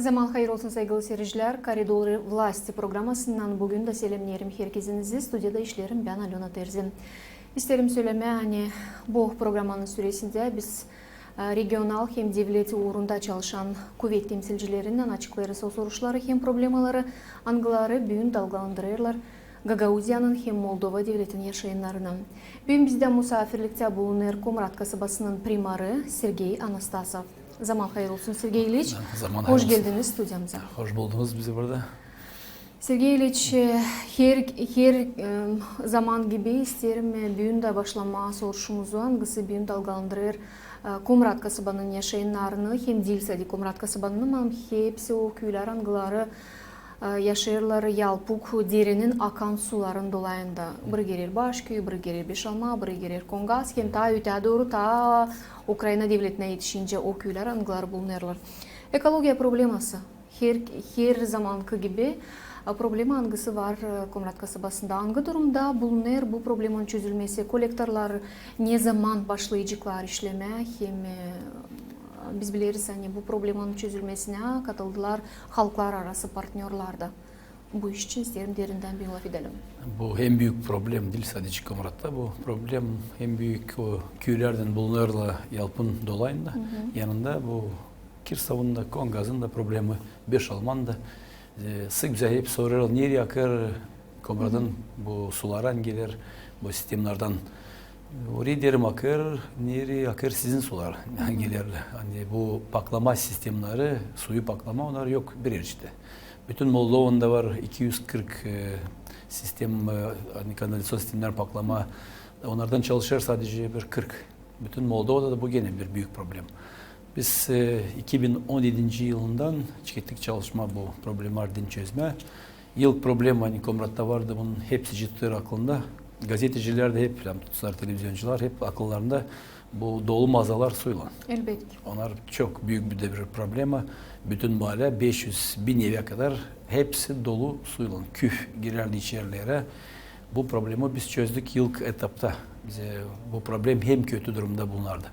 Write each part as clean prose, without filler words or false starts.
Zaman hayır olsun saygılı seyirciler. Koridor Vlasti programmasından bugün de selamlarım herkesinizi. Stüdyoda işlerim ben Alona Terzin. İsterim söyleme bu programmanın süresinde biz regional hem devleti uğrunda çalışan kuvvet temsilcilerinden açıkları soruşları hem problemaları angıları büyün dalgalandırırlar. Gagauziyanın hem Moldova devletinin yaşayanlarına. Bugün bizde misafirlikte bulunur Komrat kasabasının primarı Sergey Anastasov. Zaman hayır olsun Sergey İliç. Hoş geldiniz stüdyamıza. Hoş buldunuz bizi burada. Sergey İliç, her zaman gibi isterim bugün de başlama soruşumuzu hangisi bugün dalgalandırır Komrat kasabanın yaşayanlarını hem değilse de Komrat kasabanın ama hepsi o köyler angıları yaşayırlar Yalpuk derinin akan suların dolayında. Bir gelir Başköy, bir gelir Beşalma, bir gelir Kongas, hem ta öte doğru ta Ukrayna devletine yetişince o köyler angılar bulunurlar. Ekologiya probleması her zamanki gibi problemi angısı var Komrat kasabasında. Hangi durumda bulunur bu problemin çözülmesi? Kolektorlar ne zaman başlayacaklar işleme? Hem biz biliriz bu problemin çözülmesine katıldılar halklar arası partnerlarda. Bu iş için isterim derinden bir laf edelim. Bu en büyük problem değil sadece Komrat'ta. Bu problem en büyük o köylerden bulunurla Yalpın dolayında. Yanında bu Kirsav'ın da Kongaz'ın da problemi Beşalman da sık güzel hep soruyorlar. Nereye akar Komrat'ın bu sulardan gelir bu sistemlerden. Oraya derim akır, nereye akır sizin sular gelir. Hani bu paklama sistemleri, suyu paklama onlar yok bir işte. Bütün Moldova'da var 240 sistem, hani kanalizasyon sistemler paklama. Onlardan çalışır sadece bir 40. Bütün Moldova'da da bu gene bir büyük problem. Biz 2017 yılından çıktık çalışma bu problemlerden çözme. Yıl problem hani Komrat'ta vardı bunun hepsi ciddi aklında. Gazeteciler de hep, tutsar televizyoncular hep akıllarında bu dolu mağazalar suyla. Elbette. Onlar çok büyük bir problem. Bütün mahalle 500.000 eve kadar hepsi dolu suyla. Küf girerdi içerilere. Bu problemi biz çözdük ilk etapta. Bize bu problem hem kötü durumda bunlardı.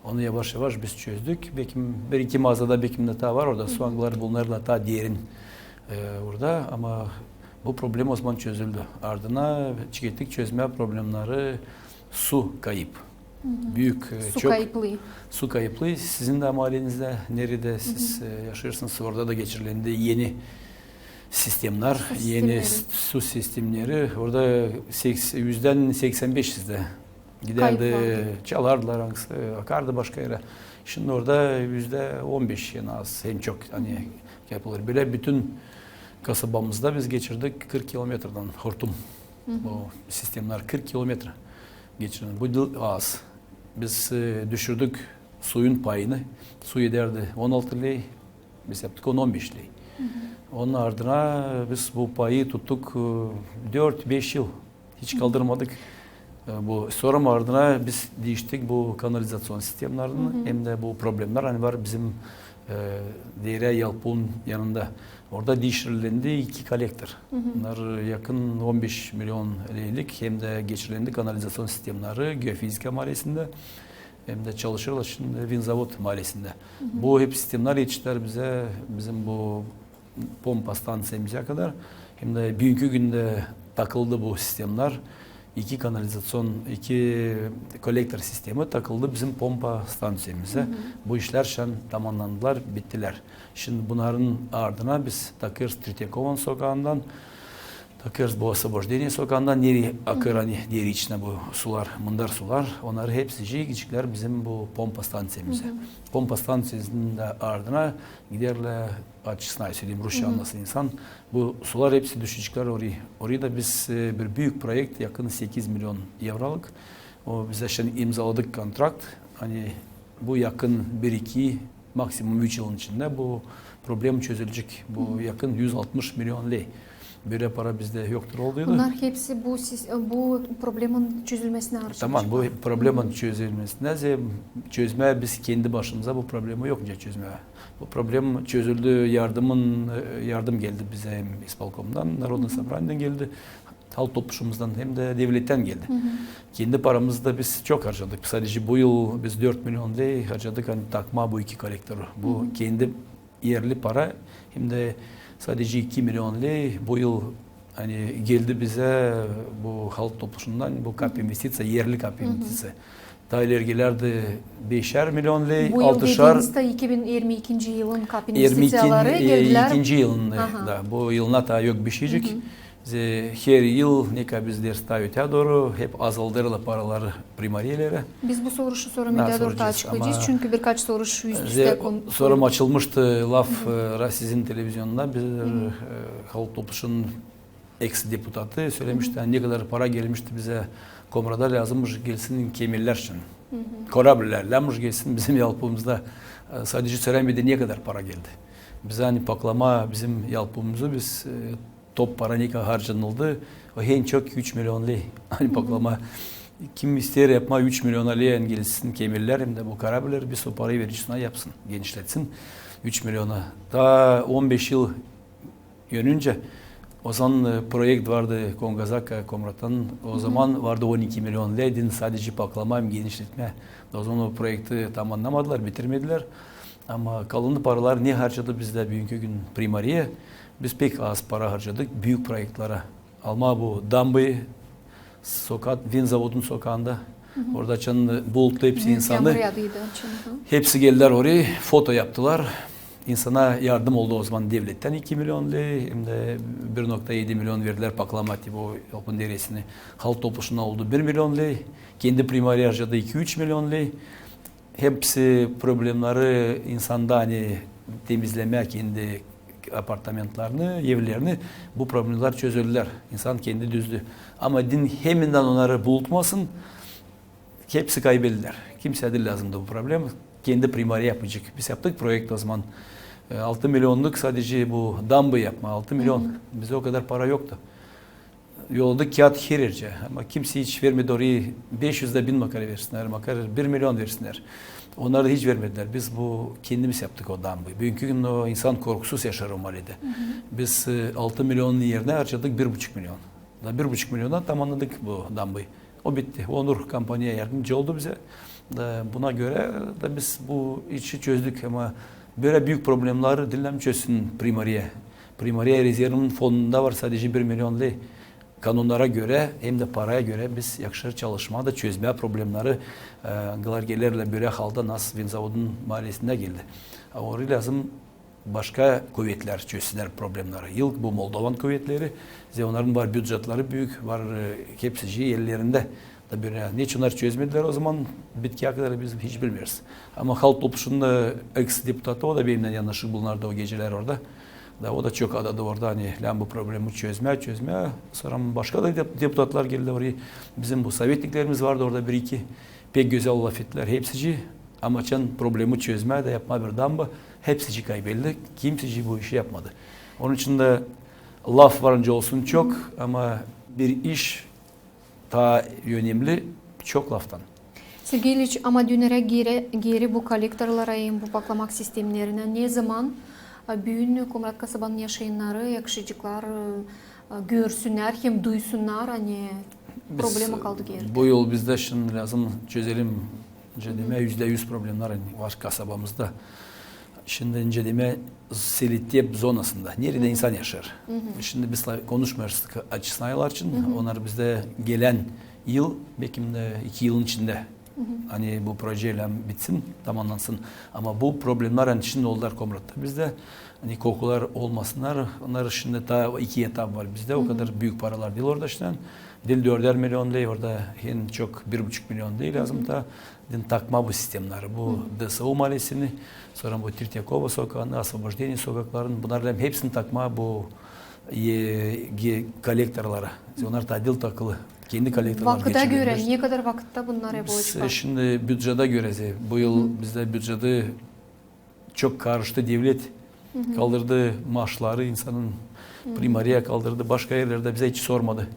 Onu yavaş yavaş biz çözdük. Belki bir iki mağazada Bekim'de daha var orada. Su angıları bunlarla daha diğerin orada ama bu problem o zaman çözüldü. Ardına çıktık çözme problemleri su kayıp. Büyük su çok kayıplığı. Su kayıplığı. Sizin de mahallenizde nerede siz yaşıyorsunuz orada da geçirilendi yeni sistemler, yeni su sistemleri. Orada %85 sizde giderdi, çalardılar, akardı başka yere. Şimdi orada %15 yani az, hem çok hani yapılır. Böyle bütün kasabamızda biz geçirdik 40 kilometreden hortum. Bu sistemler 40 kilometre geçirin. Bu az. Biz düşürdük suyun payını. Su ederdi 16 lei, biz yaptık 15 lei. Onun ardına biz bu payı tuttuk 4-5 yıl. Hiç kaldırmadık. Bu sonra ardına biz değiştik bu kanalizasyon sistemlerini hem de bu problemler hani var bizim Dere Yalpun yanında. Orada değiştirilendi 2 kolektör. Bunlar yakın 15 milyon liraylık hem de geçirilendi kanalizasyon sistemleri Geofizika Mahallesi'nde hem de çalışırlar şimdi Vinzavod Mahallesi'nde. Bu hep sistemler yetiştiler bize bizim bu pompa stansiyemize kadar hem de bugünkü günde takıldı bu sistemler. 2 kanalizasyon, 2 kolektör sistemi takıldı bizim pompa stansiyemize. Bu işler şu an tamamlandılar, bittiler. Şimdi bunların ardına biz takıyoruz Tretyakov'un sokağından, takıyoruz bu Освобождение sokağından, nereye akır hani diğeri içine bu sular, mındar sular, onları hepsi gidecekler bizim bu pompa stansiyemize. Pompa stansiyesinin de ardına giderler, açısından söyleyeyim, Rusça anlasın insan, bu sular hepsi düşecekler oraya. Oraya da biz bir büyük projekt, yakın 8 milyon euroluk, o bize şimdi imzaladık kontrakt, hani bu yakın 1-2, maksimum 3 yılın içinde bu problem çözülecek. Bu yakın 160 milyon lei. Böyle para bizde yoktur oluyordu. Bunlar hepsi bu problemin çözülmesine harcayacak. Tamam bu problemin çözülmesine çözmeye biz kendi başımıza bu problemi yokça çözmeye. Bu problem çözüldü, yardım geldi bize hem İspalkom'dan, Narodno Sabrani'den geldi. Halk toplumumuzdan hem de devletten geldi. Kendi paramızda biz çok harcadık. Sadece bu yıl biz 4 milyon lira harcadık hani takma bu 2 kolektörü. Bu kendi yerli para hem de sadece 2 milyon lei bu yıl hani geldi bize bu halk topluluğundan bu kap investisiya, yerli kap investisiya. Daha ilergilerde 5'er milyon lei, Bu yıl 6'şar dediğinizde 2022 yılın kap investisiyaları geldiler. 22 yılında da bu yılına da yok bir şeycik. Her yıl ne kadar bizler stavite doğru hep azaldırılı paraları primariyelere. Biz bu soruşu sonra medyadorda açıklayacağız çünkü birkaç soruş üst üste sorum açılmıştı laf sizin televizyonda bir halk topluluğunun ex deputatı söylemişti ne kadar para gelmişti bize Komra'da lazımmış gelsin kemirler için. Korabler lazımmış gelsin bizim yapımızda sadece söylemedi ne kadar para geldi. Bize hani paklama bizim yapımızı biz top para ne kadar harcanıldı. O en çok 3 milyon lei. Hani paklama kim ister yapma 3 milyon lei gelsin kemirler hem de bu korabler bir o parayı vericisine yapsın, genişletsin 3 milyona. Daha 15 yıl yönünce o zaman proje vardı Kongazaka Komrat'tan. O zaman vardı 12 milyon lei sadece paklama hem genişletme. O zaman o projekti tamamlamadılar, bitirmediler. Ama kalan paralar ne harcadı bizde bugünkü gün primariye? Biz pek az para harcadık büyük projelere. Alma bu Dambayı sokak, Vin Zavod'un sokağında. Orada açan bulutlu hepsi insanı. Hepsi geldiler oraya, foto yaptılar. İnsana yardım oldu o zaman devletten 2 milyon lei hem de 1,7 milyon verdiler paklamati bu yolun deresini. Halk topluluğuna oldu 1 milyon lei. Kendi primari harcadı 2-3 milyon lei. Hepsi problemleri insanda hani temizleme kendi apartmanlarını, evlerini bu problemler çözüldüler. İnsan kendi düzdü. Ama din heminden onları bulutmasın. Hepsi kaybettiler. Kimseye de lazımdı bu problem. Kendi primari yapacak. Biz yaptık proje o zaman. 6 milyonluk sadece bu dambı yapma. 6 milyon. Bize o kadar para yoktu. Yolda kağıt herirce. Ama kimse hiç vermedi orayı. 500'de 1000 makara versinler. Makara 1 milyon versinler. Onlar da hiç vermediler. Biz bu kendimiz yaptık o dambıyı. Bugünkü gün o insan korkusuz yaşar o mahallede. Biz 6 milyonun yerine harcadık 1,5 milyon. Da 1,5 milyondan tamamladık bu dambıyı. O bitti. Onur kampanya yardımcı oldu bize. Da buna göre da biz bu işi çözdük ama böyle büyük problemler dinlem çözsün primariye. Primariye rezervinin fonunda var sadece 1 milyon lei. Kanunlara göre hem de paraya göre biz yakışır çalışmada çözmeye problemleri gılargelerle böyle halda nasıl Vinzavod'un mahallesinde geldi. Oraya lazım başka kuvvetler çözsünler problemleri. Yıl bu Moldovan kuvvetleri, onların var bütçetleri büyük, var hepsi ellerinde. Da böyle niçin onlar çözmediler o zaman bitkiye kadar biz hiç bilmiyoruz. Ama halk topluluğunda ex deputatı o da benimle yanlışlık bulunardı o geceler orada. Da o da çok adadı orada hani lan bu problemi çözmeye. Sonra başka da deputatlar geldi oraya. Bizim bu sovetliklerimiz vardı orada bir iki pek güzel laf ettiler. Hepsici amaçan problemi çözmeye de yapma bir damba. Hepsici kaybedildi. Kimseci bu işi yapmadı. Onun için de laf varınca olsun çok ama bir iş daha önemli çok laftan. Sergey İlyich ama dönere geri bu kolektörlara bu paklamak sistemlerine ne zaman büyün Komrat kasabanın yaşayanları, yakışıcıklar görsünler hem duysunlar hani problemi kaldı geri. Bu yıl bizde şimdi lazım çözelim %100 problemler var kasabamızda. Şimdi inceleme Selitiyep zonasında. Nerede insan yaşar? Şimdi biz konuşmuyoruz açısından için. Onlar bizde gelen yıl belki de 2 yılın içinde hani bu projeyle bitsin, tamamlansın. Ama bu problemler içinde oldular Komrat'ta. Bizde hani kokular olmasınlar. Onlar şimdi daha 2 etap var bizde. O kadar büyük paralar değil orada işte. Dil 4'er milyon değil orada en çok 1,5 milyon değil lazım da takma bu sistemleri. Bu DSO mahallesini sonra bu Tirtyakova sokağını, Освобождение sokaklarının bunların hepsini takma bu kolektörlara. Onlar da dil takılı. Kendi kolektörler Vakıta göre ne kadar vakitte bunlar yapılacak? Şimdi bütçede göre bu yıl bizde bütçede çok karıştı devlet kaldırdı maaşları insanın primariye kaldırdı. Başka yerlerde bize hiç sormadı.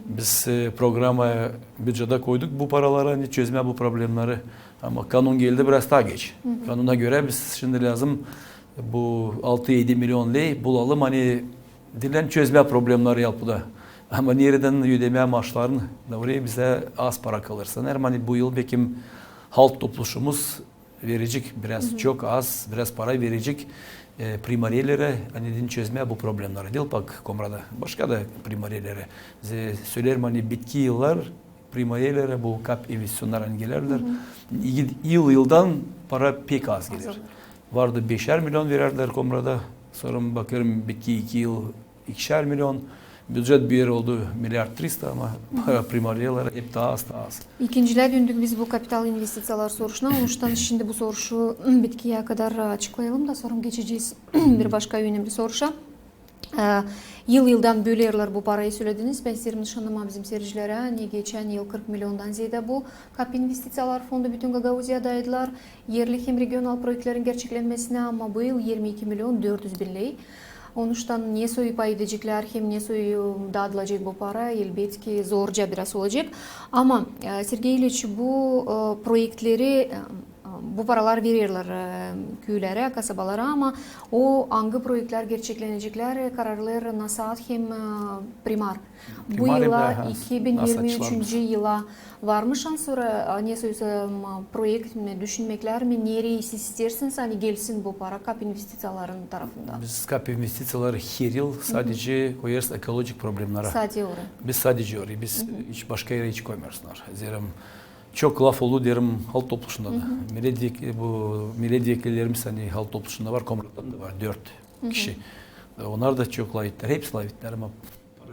Biz programa bütçede koyduk bu paraları hani çözmeye bu problemleri. Ama kanun geldi biraz daha geç. Kanuna göre biz şimdi lazım bu 6-7 milyon lei bulalım hani dilen çözme problemleri yapıda. Ama nereden ödemeye maaşlarını da oraya bize az para kalırsa. Hani bu yıl bekim halk topluluğumuz verecek biraz çok az biraz para verecek. primariyelere hani çözmeye bu problemleri değil bak komrada. Başka da primariyelere. Söylerim hani bitki yıllar primariyelere bu kap investisyonlar hani gelirler. Yıldan para pek az gelir. Vardı 5'er milyon verirler komrada. Sonra bakıyorum bitki 2 yıl 2'şer milyon. Budjet bir yer oldu milyar 300 ama para primariyeler hep daha az. İkinciler döndük biz bu kapital investisiyalar soruşuna. Onuştan şimdi bu soruşu bitkiye kadar açıklayalım da sonra geçeceğiz bir başka önemli soruşa. Yıldan bölüyorlar bu parayı söylediniz. Ben isterim nişanlama bizim seyircilere. Geçen yıl 40 milyondan ziyade bu KAP investisiyalar fondu bütün Gagavuzya'daydılar. Yerli hem regional projelerin gerçeklenmesine ama bu yıl 22 milyon 400 bin lira. Onuştan ne soyu pay edecekler hem ne soyu dağıtılacak bu para elbette zorca biraz olacak. Ama Sergey İliç bu projeleri bu paralar verirler köylere, kasabalara ama o hangi projeler gerçeklenecekler kararlar nasat hem primar. Bu yıla 2023 yıla varmış sonra ne söylesem projekt mi düşünmekler mi nereye siz istersiniz hani gelsin bu para KAP investisiyaların tarafından. Biz KAP investisiyaları her yıl sadece koyarız ekolojik problemlere. Sadece oraya. Biz sadece oraya. Biz hiç başka yere hiç koymuyoruzlar. Zerim çok laf oldu derim halk topluluğunda da. Milletvekillerimiz hani halk topluluğunda var, komratlarında da var 4 kişi. Onlar da çok layıklar. Hepsi layıklar ama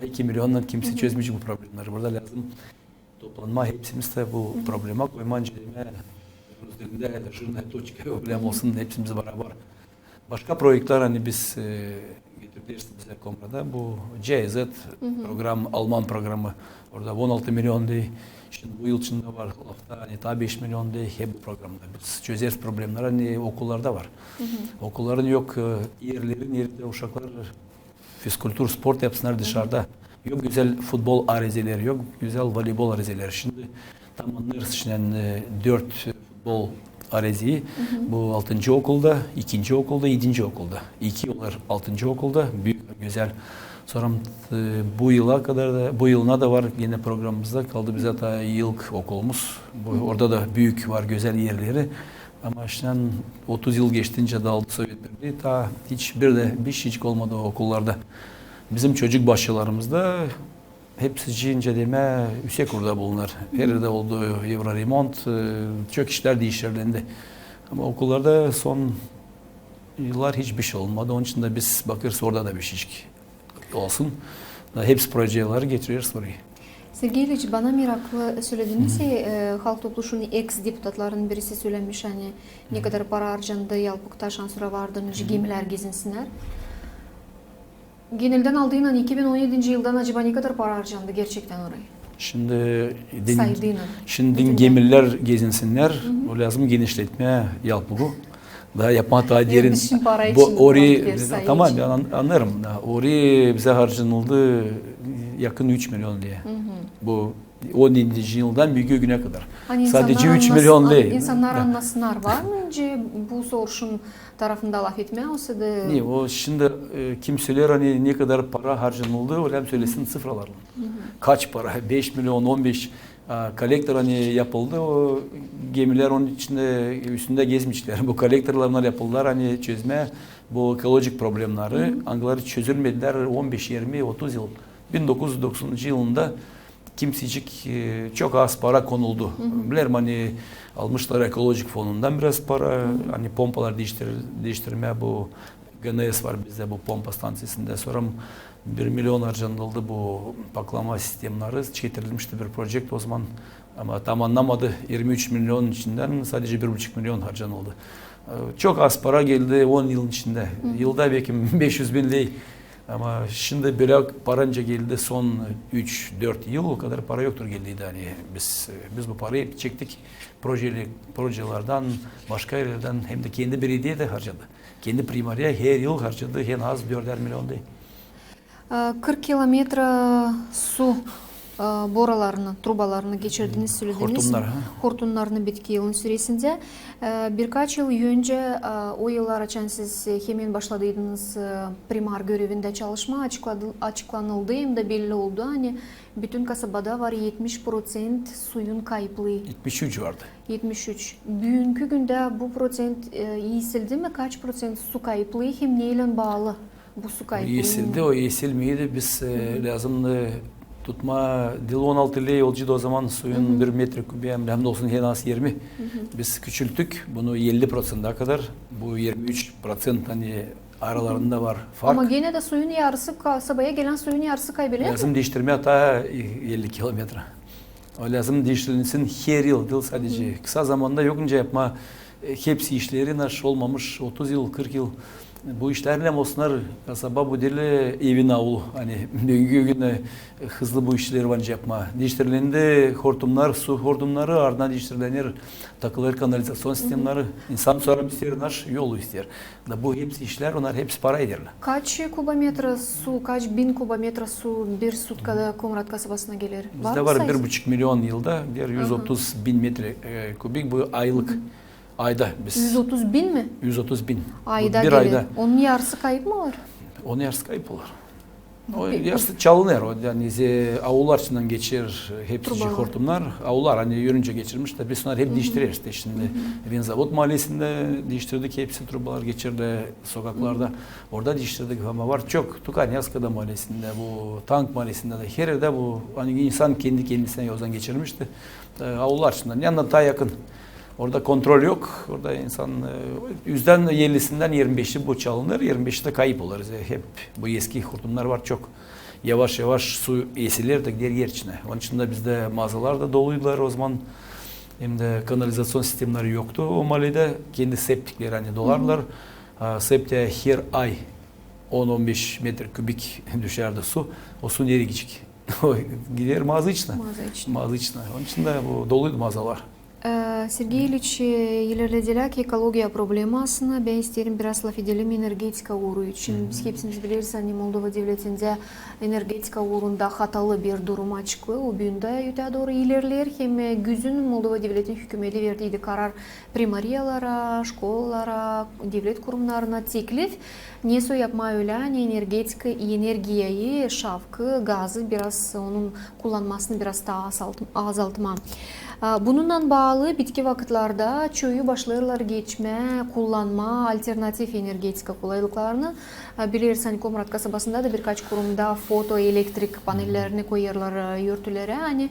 2 milyondan kimse çözmeyecek bu problemleri. Burada lazım toplanma hepsimiz de bu probleme koymanca üzerinde şunun hep toçka problem olsun hepsimiz beraber. Başka projeler hani biz getirdiğimiz bize komrada bu CZ program Alman programı orada 16 milyon değil. Şimdi bu yıl içinde var hafta hani daha 5 milyon değil hep bu programda. Biz çözeriz problemler hani okullarda var. Okulların yok yerinde uşaklar fizkultur spor yapsınlar dışarıda. Yok güzel futbol arizeleri, yok güzel voleybol arizeleri. Şimdi tamamlarız şimdi 4 futbol areziyi. Bu 6. okulda, 2. okulda, 7. okulda. 2 yıllar 6. okulda büyük güzel. Sonra bu yıla kadar da bu yılına da var yine programımızda kaldı bize daha yıllık okulumuz. Orada da büyük var güzel yerleri. Ama işte 30 yıl geçtiğince dağıldı Sovyet Birliği. Ta hiçbir de bir şeycik olmadı o okullarda. Bizim çocuk başçılarımızda hepsi inceleme Üsekur'da bulunur. Her yerde oldu Evra remont, çok işler değiştirilendi. Ama okullarda son yıllar hiçbir şey olmadı. Onun için de biz bakırız orada da bir şey olsun. Hepsi projeleri getiriyoruz oraya. Sergey İliç bana meraklı söylediğiniz halk topluluğunun ex-deputatların birisi söylemiş hani ne kadar para harcandı, Yalpık'ta şansıra vardı, gemiler gezinsinler. Genelden aldığıyla 2017 yıldan acaba ne kadar para harcandı gerçekten oraya? Şimdi gemiler gezinsinler, o lazım genişletmeye Yalpık'u. Daha yapma daha derin. Orayı tamam anlarım. Orayı bize harcanıldı yakın 3 milyon diye. Bu 17. yıldan büyük güne kadar. Hani sadece 3 milyon değil. İnsanlar anlasınlar var mı önce bu soruşun tarafında laf etmeye olsa da? Niye o şimdi kimseler hani ne kadar para harcanıldı öyle söylesin sıfırlarla. Kaç para? 5 milyon 15 kolektör hani yapıldı o gemiler onun içinde üstünde gezmişler. Bu kolektörler yapıldılar hani çözme bu ekolojik problemleri. Anıları çözülmediler 15 20 30 yıl. 1990 yılında kimsecik çok az para konuldu. Bilirim hani almışlar ekolojik fonundan biraz para hani pompalar değiştirmeye bu GNS var bizde bu pompa stansiyasında sonra 1 milyon harcanıldı bu paklama sistemleri getirilmişti bir proje o zaman ama tamamlanamadı 23 milyon içinden sadece 1,5 milyon harcanıldı. Çok az para geldi 10 yılın içinde. Yılda belki 500 bin değil. Ama şimdi böyle paranca geldi son 3-4 yıl o kadar para yoktur geldiydi hani biz bu parayı çektik projelerden başka yerlerden hem de kendi belediye de harcadı. Kendi primariye her yıl harcadı en az 4'er milyon değil. 40 kilometre su boralarını, trubalarını geçirdiğiniz söylediniz. Hortumlar. Hortumlarını bitki yılın süresinde. Birkaç yıl önce o yıllar açan siz hemen başladığınız primar görevinde çalışma açıklanıldı. Hem de belli oldu. Hani bütün kasabada var 70% suyun kayıplığı. 73 vardı. 73. Bugünkü günde bu prosent iyisildi mi? Kaç prosent su kayıplığı hem neyle bağlı bu su kayıplığı? İyisildi, o iyisilmeydi. Biz lazımdı tutma dil 16 ile olcuydu o zaman suyun 1 metre kübiğe hem de olsun en az 20. Biz küçülttük bunu 50%'a kadar. Bu 23% hani aralarında var fark. Ama gene de suyun yarısı kasabaya gelen suyun yarısı kaybedilir mi? Lazım değiştirme hatta 50 kilometre. O lazım değiştirilsin her yıl sadece. Kısa zamanda yokunca yapma hepsi işleri naş olmamış 30 yıl 40 yıl. Bu işlerle olsunlar kasaba bu dili evin avlu. Hani bugünkü gün hızlı bu işleri var yapma. Değiştirilendi hortumlar, su hortumları ardından değiştirilenir takılır kanalizasyon sistemleri. İnsan sonra ister naş yolu ister. Da bu hepsi işler onlar hepsi para ederler. Kaç kubometre su, kaç bin kubometre su bir sutkada Komrat kasabasına gelir? Bizde var 1,5 milyon yılda 130 bin metre kubik bu aylık. Ayda biz. 130 bin mi? 130 bin. Ayda bir gelir. Ayda. Onun yarısı kayıp mı olur? Onun yarısı kayıp olur. O yarısı çalınır. O yani avlular içinden geçir hepsi hortumlar. Avlular hani yürünce geçirmiş de biz onları hep değiştiriyoruz işte şimdi. Vinzavod mahallesinde değiştirdik hepsi trubalar geçirdi sokaklarda. Orada değiştirdik ama var çok. Tukanyaska'da mahallesinde bu Tank mahallesinde de her yerde bu hani insan kendi kendisine yoldan geçirmişti. Avlular içinden yanına daha yakın. Orada kontrol yok. Orada insan %50'sinden 25'i bu çalınır, 25'i de kayıp olur. Hep bu eski hortumlar var çok. Yavaş yavaş su esilir de gider yer içine. Onun için de bizde mağazalar da doluydular o zaman. Hem de kanalizasyon sistemleri yoktu. O mahallede kendi septikleri hani dolarlar. Septiğe her ay 10-15 metre kübik düşerdi su. O su nereye gidecek? Gider mağaza içine. Mağaza içine. Onun için de bu doluydu mağazalar. Sergey Ильич, ilerlediler ki ekologiya problemasını ben isterim biraz laf edelim energetika uğru için. Biz hepsimiz biliriz hani Moldova devletinde energetika uğrunda hatalı bir durum çıktı. O bunda öte doğru ilerler. Hem güzün Moldova devleti hükümeti verdiği karar primariyalara, şkollara, devlet kurumlarına teklif. Ne su yapma öyle hani enerjiyi, şafkı, gazı biraz onun kullanmasını biraz daha azaltma. Bununla bağlı bitki vakitlarda çöyü başlarlar geçme, kullanma, alternatif energetika kolaylıklarını bilirsen Komrat kasabasında da birkaç kurumda fotoelektrik panellerini koyarlar yurtlara. Hani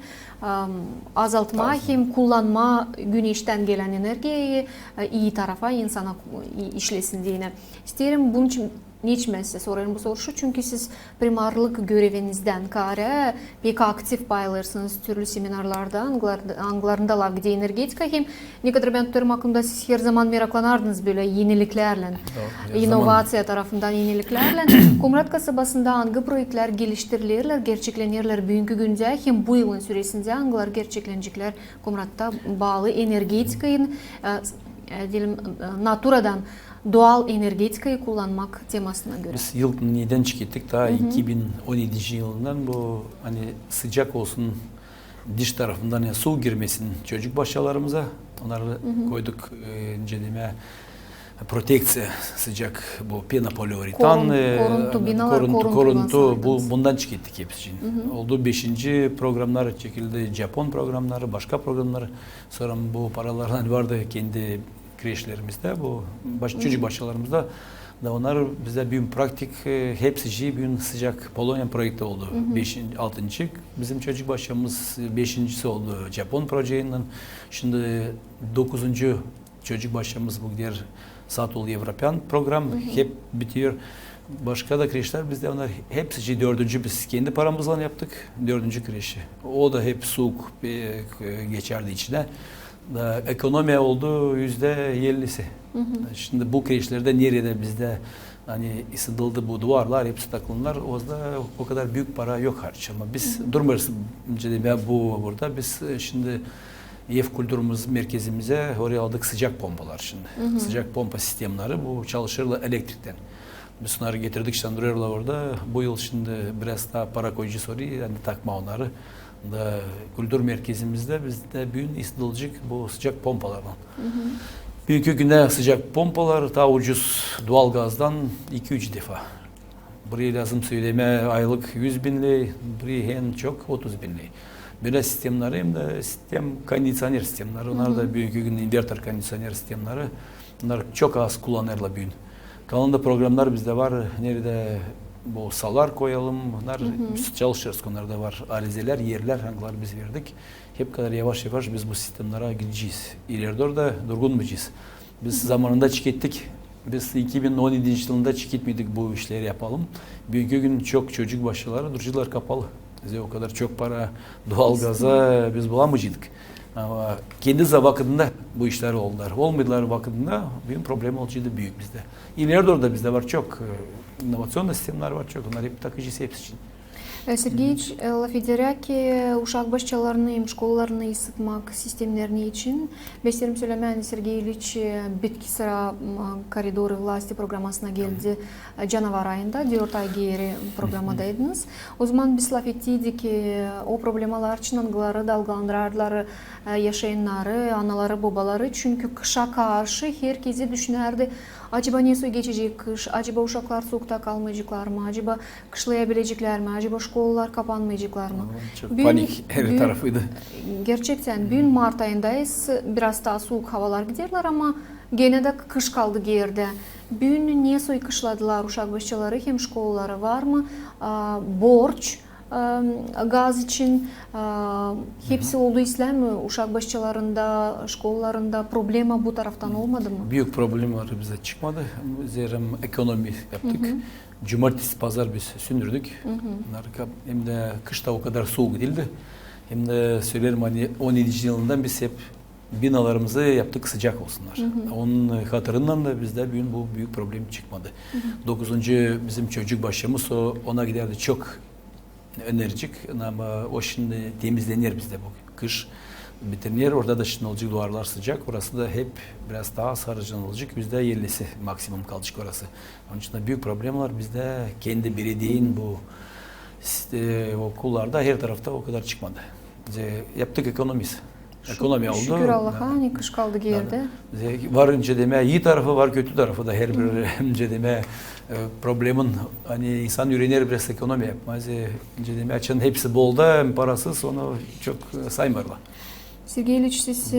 azaltma hem kullanma güneşten gelen enerjiyi iyi tarafa insana işlesin diye. İsterim bunun için niçin size sorarım bu soru çünkü siz primarlık görevinizden kare pek aktif paylarsınız türlü seminarlarda anglarında lavgide energetika hem ne kadar ben tutarım aklımda siz her zaman meraklanardınız böyle yeniliklerle inovasya tarafından yeniliklerle Komrat kasabasında hangi projeler geliştirilirler gerçeklenirler bugünkü günde hem bu yılın süresinde hangiler gerçeklenecekler Komrat'ta bağlı energetikayın diyelim naturadan doğal energetikayı kullanmak temasına göre. Biz yıl neden çıktık daha 2017 yılından bu hani sıcak olsun diş tarafından yani su girmesin çocuk başlarımıza onları koyduk inceleme proteksiya sıcak bu penopoliuretan koruntu bundan çıktık hepsi için. Oldu 5. programlar çekildi Japon programları başka programlar sonra bu paralardan vardı kendi kreşlerimizde bu çocuk başlarımızda da onlar bize bir praktik hepsi bir sıcak Polonya projekti oldu. 6. Bizim çocuk başımız 5.'si oldu Japon projenin. Şimdi 9. çocuk başımız bu diğer Satol Avrupan program hep bitiyor. Başka da kreşler bizde onlar hepsi 4. biz kendi paramızla yaptık 4. kreşi. O da hep soğuk geçerdi içine. Ekonomi oldu %50'si. Şimdi bu kreşlerde nerede bizde hani ısıtıldı bu duvarlar hepsi takımlar o kadar büyük para yok harcama. Biz durmuyoruz bu burada biz şimdi ev kültürümüz merkezimize oraya aldık sıcak pompalar şimdi. Sıcak pompa sistemleri bu çalışırlar elektrikten. Biz onları getirdik şandırıyorlar orada. Bu yıl şimdi biraz daha para koyucu soruyor yani takma onları. Da kültür merkezimizde bizde büyün ısıtıcık bu sıcak pompalardan. Bugünkü günde sıcak pompalar daha ucuz doğal gazdan 2-3 defa. Buraya lazım söyleme aylık 100 bin lira, buraya en çok 30 bin lira. Böyle sistemleri hem de sistem kondisyoner sistemleri. Onlar da bugünkü günde inverter kondisyoner sistemleri. Bunlar çok az kullanırlar bugün. Kalanında programlar bizde var. Nerede bu salar koyalım. Bunlar biz çalışırız. Onlarda var arizeler, yerler, hangileri biz verdik. Hep kadar yavaş yavaş biz bu sistemlere gideceğiz. İleride orada durgunmayacağız. Biz zamanında çıkettik. Biz 2017 yılında çıketmedik bu işleri yapalım. Bugünkü gün çok çocuk başları, durcular kapalı. Bize o kadar çok para doğalgaza biz bulamayacaktık. Ama kendi vakitinde bu işler oldular. Olmadılar vakitinde bir problem olacaktı büyük bizde. İleride orada bizde var çok inovasyon sistemler var çok. Onlar hep takıcıyız hepsi için. Сергеевич, laf ederek uşak başçalarını, şkollarını ısıtmak sistemlerini için beslerim söylemen Sergeyevich bitki sıra koridoru vlasti programmasına geldi canavar ayında 4 ay geri programadaydınız. O zaman biz laf ettiydik o problemalar için angıları dalgalandırarlar yaşayanları, anaları, babaları çünkü kışa karşı herkesi düşünerdi. Acaba ne su geçecek kış? Acaba uşaklar soğukta kalmayacaklar mı? Acaba kışlayabilecekler mi? Acaba şkollar kapanmayacaklar mı? Çok panik her tarafıydı. Gerçekten bugün Mart ayındayız. Biraz daha soğuk havalar giderler ama gene de kış kaldı geride. Bugün niye soy kışladılar uşak başçaları hem şkolları var mı? Borç gaz için hepsi oldu İslam mı? Uşak başçalarında, şkollarında problema bu taraftan olmadı mı? Büyük problem var bize çıkmadı. Zerem ekonomi yaptık. Cumartesi, pazar biz sündürdük. Hem de kışta o kadar soğuk değildi. Hem de söylerim hani 17. yılından biz hep binalarımızı yaptık sıcak olsunlar. Onun hatırından da bizde bugün bu büyük problem çıkmadı. 9. bizim çocuk başımız ona giderdi çok enerjik ama o şimdi temizlenir bizde bu kış bitirir. Orada da şimdi olacak duvarlar sıcak. Orası da hep biraz daha sarıcan olacak. Bizde yerlisi maksimum kalacak orası. Onun için de büyük problem var. Bizde kendi belediyenin bu okullarda her tarafta o kadar çıkmadı. Bize yaptık ekonomisi. Ekonomi oldu. Şükür Allah'a hani kış kaldı geride. Var önce deme iyi tarafı var kötü tarafı da her bir önce deme problemin hani insan yüreğine biraz ekonomi yapmaz. Önce deme açın hepsi bolda parasız onu çok saymarlar. Sergeyevich siz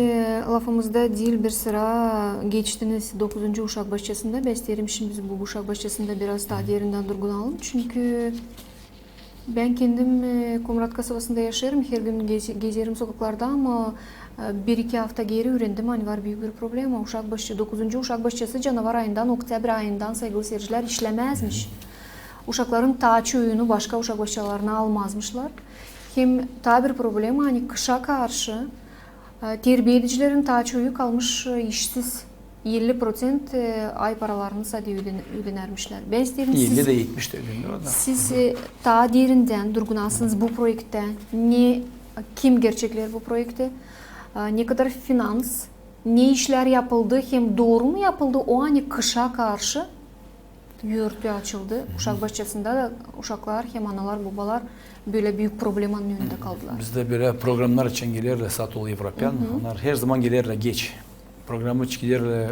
lafımızda değil bir sıra geçtiniz 9. uşak başçasında. Beslerim şimdi biz bu uşak başçasında biraz daha derinden durgunalım. Çünkü ben kendim Komrat kasabasında yaşarım. Her gün gezerim sokaklarda ama 1-2 hafta geri öğrendim. Hani var büyük bir problem. Uşak başçı, 9. uşak başçası canavar ayından, oktyabr ayından saygılı seyirciler işlemezmiş. Uşakların taçı oyunu başka uşak başçalarına almazmışlar. Hem ta bir problem hani kışa karşı terbiye edicilerin taçı oyu kalmış işsiz. 50% ay paralarını sadece ödenermişler. Ben isterim siz... 50 de 70 de ödeniyor orada. Siz daha derinden durgunasınız bu projekte. Kim gerçekler bu projekte? Ne kadar finans, ne işler yapıldı, hem doğru mu yapıldı o hani kışa karşı yurtu açıldı. Uşak başçasında da uşaklar hem analar babalar böyle büyük problemin önünde kaldılar. Bizde böyle programlar için gelirler Satol Evropyan. Onlar her zaman gelirler geç. Programı çıkıyorlar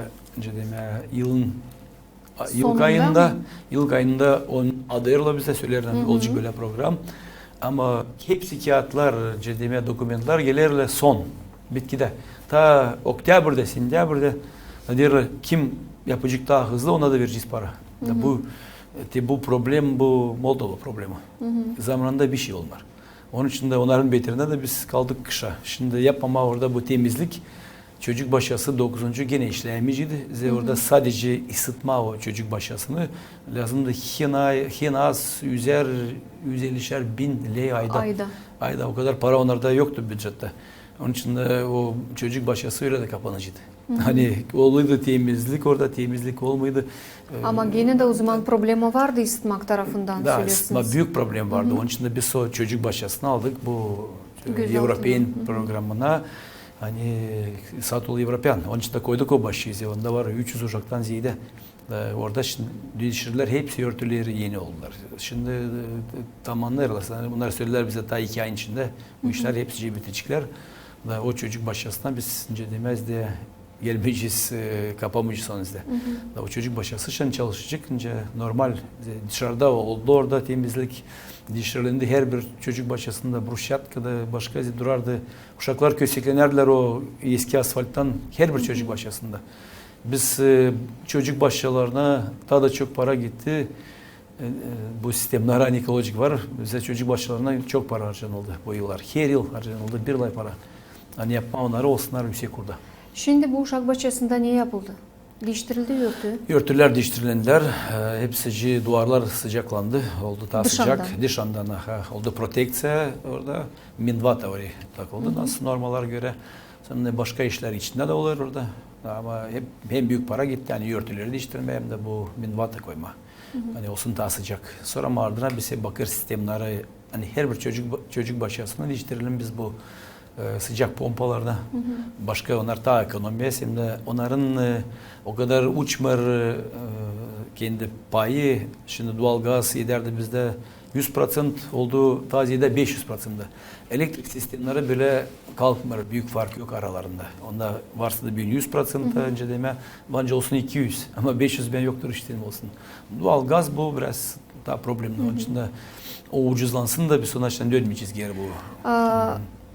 yıl ayında on adayırla bize söylerler olacak böyle program. Ama hepsi kağıtlar, dokümanlar gelirler son bitkide. Ta oktyabırda, sentyabrda diyorlar kim yapacak daha hızlı ona da vereceğiz para. Bu problem bu Moldova problemi. Zamanında bir şey olmaz. Onun için de onların beterinde de biz kaldık kışa. Şimdi yapmama orada bu temizlik çocuk başası 9. gene işleyemeyecekti. Orada sadece ısıtma o çocuk başasını lazımdı. En az 150'şer bin lei ayda. Ayda o kadar para onlarda yoktu bütçette. Onun için de o çocuk başası öyle de kapanacaktı. Hani oluydu temizlik, orada temizlik olmaydı. Ama gene de o zaman problemi vardı ısıtmak tarafından söylüyorsunuz. Büyük problem vardı. Onun için de biz o çocuk başasını aldık bu Avrupa programına. Hani Satol Evropyan. Onun için de koyduk o başıyız. Onda var 300 uşaktan ziyade. Orada şimdi dişçiler hepsi örtüleri yeni oldular. Şimdi tam anlarlar. Yani bunlar söylediler bize ta 2 ayın içinde bu işler hepsi bitecekler. O çocuk başlasına biz demez diye gelmeyeceğiz, kapamayacağız sonunda. O çocuk başlası şimdi çalışacak. Normal dışarıda oldu orada temizlik dişlerinde her bir çocuk başlasında brushatkada başka durardı. Uşaklar köseklenerler o eski asfalttan her bir çocuk başlasında. Biz çocuk başlarına daha da çok para gitti. Bu sistemler hani ekolojik var. Bize çocuk başlarına çok para harcanıldı bu yıllar. Her yıl harcanıldı bir lay para. Hani yapma onları olsunlar yüksek kurda. Şimdi bu uşak bahçesinde ne yapıldı? Değiştirildi örtü. Örtüler değiştirildiler. Hepsi duvarlar sıcaklandı. Oldu daha Dışarıdan. sıcak. Dışarıdan oldu proteksiya orada. Minvata oraya takıldı. Nasıl normalara göre. Sonra başka işler içinde de olur orada. Ama hep hem büyük para gitti. Yani örtüleri değiştirme hem de bu minvata koyma. Hani olsun daha sıcak. Sonra ardına bize bakır sistemleri hani her bir çocuk başlasına değiştirelim biz bu sıcak pompalarda. Başka onlar daha ekonomiye hem de onların o kadar uçmar kendi payı şimdi doğalgaz ederdi bizde 100% olduğu taziyede 500%. Elektrik sistemleri bile kalkmıyor. Büyük fark yok aralarında. Onda varsa da 100% önce deme bence olsun 200 ama 500 ben yoktur işte olsun. Doğalgaz bu biraz daha problemli. Onun için de o ucuzlansın da bir sonuçtan dönmeyeceğiz geri bu.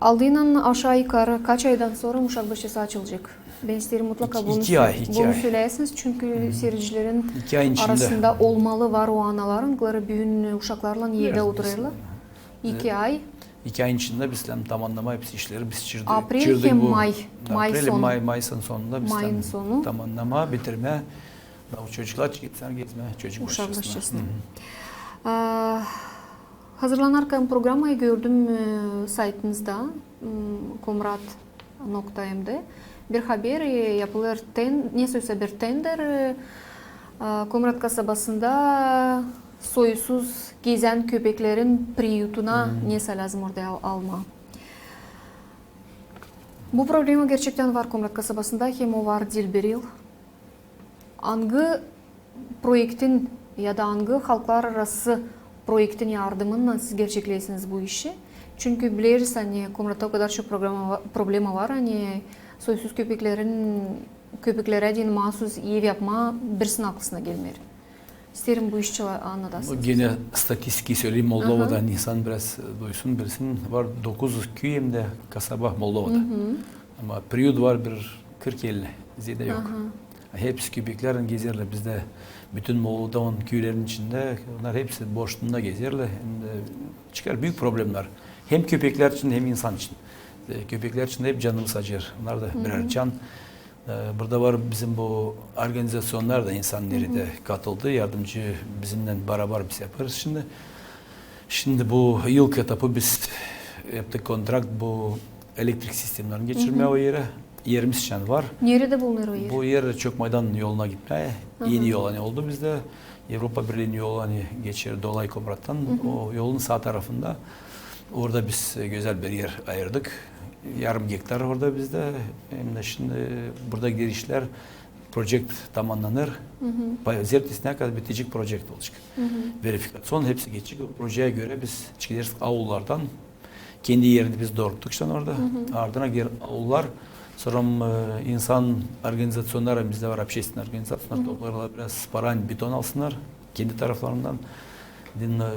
Aldığından aşağı yukarı kaç aydan sonra uşak bahçesi açılacak? Ben isterim mutlaka bunu söyleyesiniz çünkü seyircilerin 2 ay içinde arasında olmalı var o anaların. Büyün uşaklarla yerde oturuyorlar. 2 ay. 2 ayın içinde biz tamamlama hepsi işleri biz çirdik. April hem May. May sonunda biz tamamlama bitirme. O çocuklar gitsen gezme çocuk bahçesine. Hazırlanırken programayı gördüm saytınızda komrat.m'de bir haber yapılır. Neyse bir tender Komrat kasabasında soysuz gezen köpeklerin priyutuna neyse lazım orada alma. Bu problema gerçekten var Komrat kasabasında hem o var değil bir yıl. Hangi projektin ya da hangi halklar arası projektin yardımıyla siz gerçekleysiniz bu işi? Çünkü biliriz hani Komrat'ta o kadar çok problema var hani soysuz köpeklere din mahsus ev yapma birisinin aklına gelmiyor. İsterim bu işçi anladasınız. Gene statistiki söyleyeyim Moldova'dan insan biraz duysun birisinin var 9 köy hem de kasaba Moldova'da. Ama periyod var bir 40-50 ziyade yok. Hepsi köpeklerin gezerler bizde. Bütün Moldova'nın köylerin içinde onlar hepsi boşluğunda gezerler. Çıkar büyük problemler. Hem köpekler için hem insan için. Köpekler için de hep canımız acır. Onlar da birer can. Burada var bizim bu organizasyonlar da insanları da katıldı. Yardımcı bizimle beraber biz yaparız Şimdi bu yılk etapı biz yaptık kontrakt bu elektrik sistemlerini geçirmeye o yere. Yerimiz için var. Nerede bulunur o yer? Bu yer çok meydan yoluna gitmeye. Yeni yol hani oldu bizde. Avrupa Birliği'nin yolu hani geçer Dolay Komrat'tan. O yolun sağ tarafında. Orada biz güzel bir yer ayırdık. Yarım hektar orada bizde. Hem de şimdi burada girişler proje tamamlanır. Zertisine kadar bitecek proje olacak. Verifikasyon hepsi geçecek. O projeye göre biz çıkacağız avlulardan. Kendi yerini biz doğrulttuk orada. Ardına geri avlular. Sonra insan organizasyonları bizde var, общественный organizasyonlar toplarlar biraz para, beton alsınlar kendi taraflarından.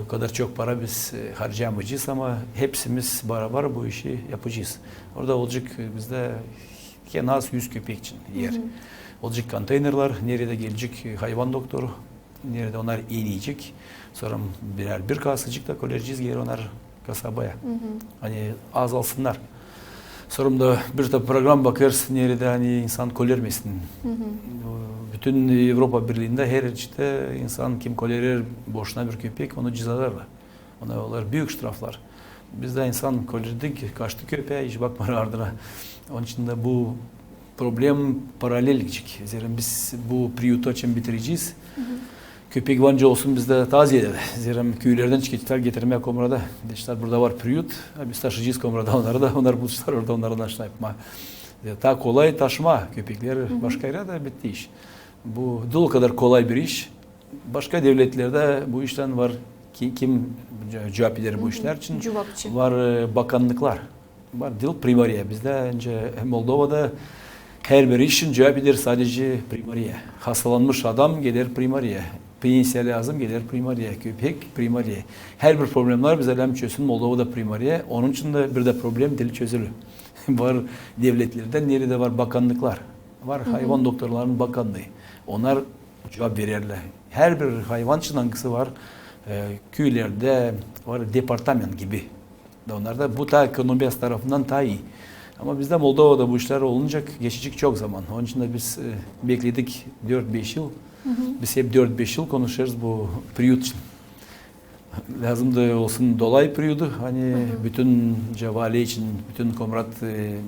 O kadar çok para biz harcayamayacağız ama hepsimiz beraber bu işi yapacağız. Orada olacak bizde en az 100 köpek için yer. Olacak konteynerler, nerede gelecek hayvan doktoru, nerede onlar inecek. Sonra bir kasacık da koyacağız geri onlar kasabaya. Hani azalsınlar. Sonra da bir de program bakarız nerede hani insan kolermesin. Bütün Avrupa Birliği'nde her işte insan kim kolerir boşuna bir köpek onu cezalarlar. Ona olur büyük ştraflar. Biz de insan kolerdik kaçtı köpeğe hiç bakmadı ardına. Onun için de bu problem paralel gidecek. Zira biz bu priyutu için bitireceğiz. Köpek vancı olsun bizde taziye eder. Zira köylerden çıkışlar getirmeye Komrat'a. İşte burada var priyut. Biz taşıyacağız Komrat'a onları da. Onlar buluşlar orada onlardan aşağı yapma. Ta kolay taşıma köpekleri başka yere de bitti iş. Bu da o kadar kolay bir iş. Başka devletlerde bu işten var. Kim cevap eder bu işler için? Cevapçı. Var bakanlıklar. Var dil primariye. Bizde önce Moldova'da her bir işin cevap eder sadece primariye. Hastalanmış adam gelir primariye. Pensiya lazım gelir primariye. Köpek primariye. Her bir problemler bize hem çözsün Moldova'da primariye. Onun için de bir de problem dil çözülür. Var devletlerde nerede var bakanlıklar. Var hayvan doktorlarının bakanlığı. Onlar cevap verirler. Her bir hayvan için hangisi var? Köylerde var departament gibi. Onlar da bu ta ekonomi tarafından daha iyi. Ama bizde Moldova'da bu işler olunacak geçecek çok zaman. Onun için de biz bekledik 4-5 yıl. Biz hep 4-5 yıl konuşuyoruz bu periyot için. Lazım da olsun dolay periyodu. Hani bütün cevali için, bütün komrat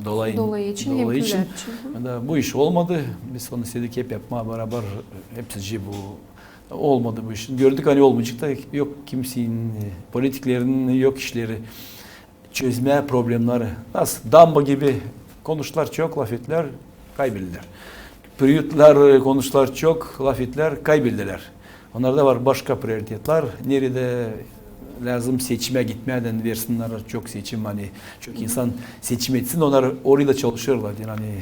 dolayı için. Da bu iş olmadı. Biz onu istedik hep yapma beraber hepsi bu olmadı bu iş. Gördük hani olmayacak da yok kimsenin politiklerinin yok işleri. Çözme problemleri. Nasıl? Damba gibi konuşlar çok, laf ettiler, kaybettiler. Periyotlar konuşlar çok, laf ettiler, kaybettiler. Onlarda var başka prioritetler. Nerede lazım seçime gitmeden versinler çok seçim hani çok insan seçim etsin onlar orada çalışıyorlar yani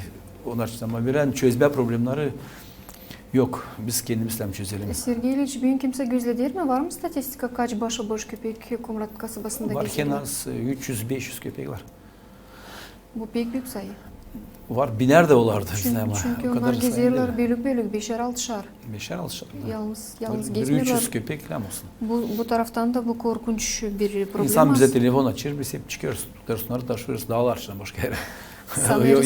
onlar ama veren çözme problemleri yok. Biz kendimizle çözelim. Sergey İlyich, bugün kimse gözlediği mi? Var mı statistika kaç başıboş köpek Kumrat kasabasında var? geçiriyor? Var en az 300-500 köpek var. Bu pek büyük sayı. Var biner de olardı Çünkü, ama. çünkü onlar geziyorlar bölük bölük 5'er 6'şar. Yalnız gezmiyorlar. 300 köpek falan olsun. Bu taraftan da bu korkunç bir problem. İnsan bize telefon açır, biz hep çıkıyoruz. Tutarız, taşıyoruz dağlar için başka yere.